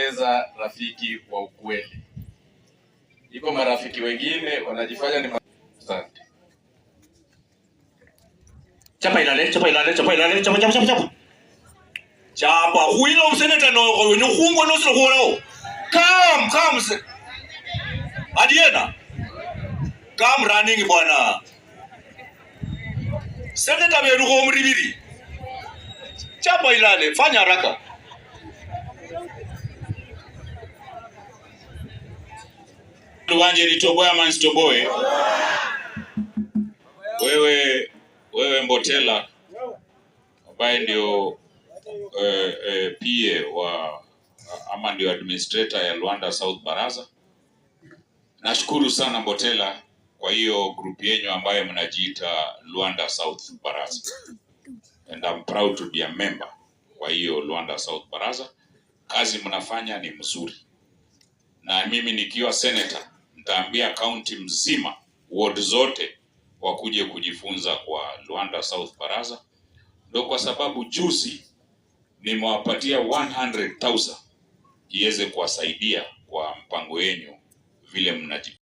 kupoteza rafiki wa ukweli. Iko marafiki wengine wanajifanya ni asante. Chapa ilale. Chapa huilo mseneta no khungo no silo khulao. Come. Adiena. Come running bwana. Seneta beru ko mribiri. Chapa ilale, fanya haraka. Tuwanje nitoboe ama nisitoboe? Wewe Mbotela ambaye ndio PA wa ama ndio administrator ya Luanda South Baraza. Nashukuru sana Mbotela kwa hiyo group yenu ambayo mnajiita Luanda South Baraza. And I'm proud to be a member kwa hiyo Luanda South Baraza. Kazi mnafanya ni mzuri. Na mimi nikiwa senator nitaambia county mzima, ward zote wakuje kujifunza kwa Luanda South Baraza. Ndio kwa sababu juzi nimewapatia 100,000 iweze kuwasaidia kwa mpango yenu vile mnaji